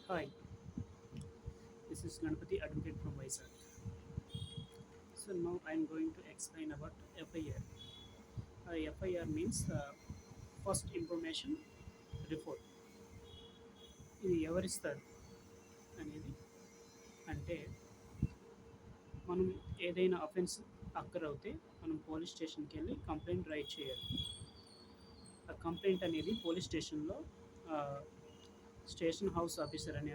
Hi, this is Ganapati Advocate from Vizag. So now I am going to explain about FIR. FIR means First Information Report. ఇది ఎవరిస్తారు అనేది అంటే మనం ఏదైనా offence అక్కరవుతే మనం police స్టేషన్కి వెళ్ళి కంప్లైంట్ రైట్ చేయాలి. ఆ కంప్లైంట్ అనేది పోలీస్ స్టేషన్లో స్టేషన్ హౌస్ ఆఫీసర్ అనే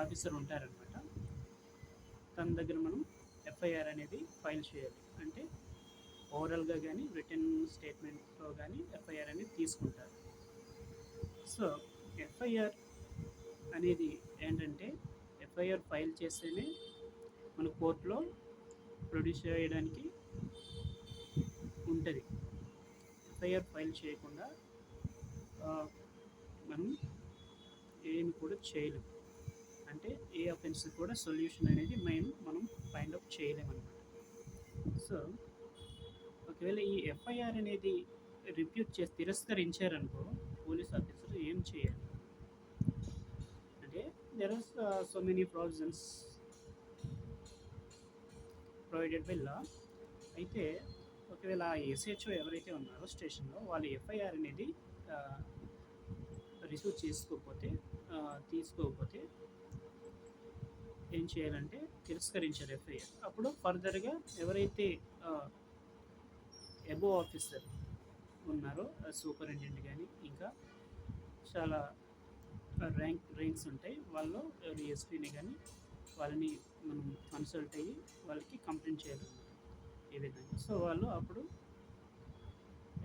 ఆఫీసర్ ఉంటారనమాట. తన దగ్గర మనం ఎఫ్ఐఆర్ అనేది ఫైల్ చేయాలి. అంటే ఓవరాల్గా కానీ రిటర్న్ స్టేట్మెంట్లో కానీ ఎఫ్ఐఆర్ అనేది తీసుకుంటారు. సో ఎఫ్ఐఆర్ అనేది ఏంటంటే ఎఫ్ఐఆర్ ఫైల్ చేస్తేనే మన కోర్టులో ప్రొడ్యూస్ చేయడానికి ఉంటుంది. ఎఫ్ఐఆర్ ఫైల్ చేయకుండా మనం ఏమి కూడా చేయలేము. అంటే ఏ అఫెన్స్ కూడా సొల్యూషన్ అనేది మనం ఫైండ్ అవుట్ చేయలేమన్నమాట. సో ఒకవేళ ఈ ఎఫ్ఐఆర్ అనేది రిప్యూట్ చేసి తిరస్కరించారనుకో పోలీస్ ఆఫీసర్ ఏం చేయాలి అంటే there are so many provisions provided by law. అయితే ఒకవేళ ఆ ఎస్హెచ్ఓ ఎవరైతే ఉన్నారో స్టేషన్లో వాళ్ళు ఎఫ్ఐఆర్ అనేది రిసీవ్ తీసుకోకపోతే ఏం చేయాలంటే తిరస్కరించారు ఎఫ్ఐఆర్. అప్పుడు ఫర్దర్గా ఎవరైతే అబోవ్ ఆఫీసర్ ఉన్నారో సూపరింటెండెంట్ కానీ ఇంకా చాలా ర్యాంక్స్ ఉంటాయి, వాళ్ళు ఎవరు ఎస్పీని కానీ వాళ్ళని మనం కన్సల్ట్ అయ్యి వాళ్ళకి కంప్లైంట్ చేయాలన్నమాట ఈ విధంగా. సో వాళ్ళు అప్పుడు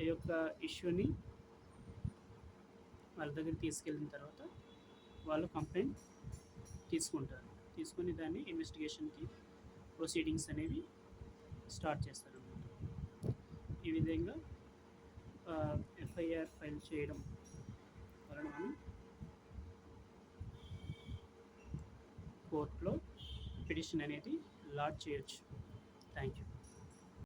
ఈ యొక్క ఇష్యూని వాళ్ళ దగ్గర తీసుకెళ్ళిన తర్వాత వాళ్ళు కంప్లైంట్ తీసుకొని దాన్ని ఇన్వెస్టిగేషన్కి ప్రొసీడింగ్స్ అనేవి స్టార్ట్ చేస్తారన్నమాట. ఈ విధంగా ఎఫ్ఐఆర్ ఫైల్ చేయడం వలన మనం కోర్టులో పిటిషన్ అనేది లాడ్జ్ చేయొచ్చు. Thank you.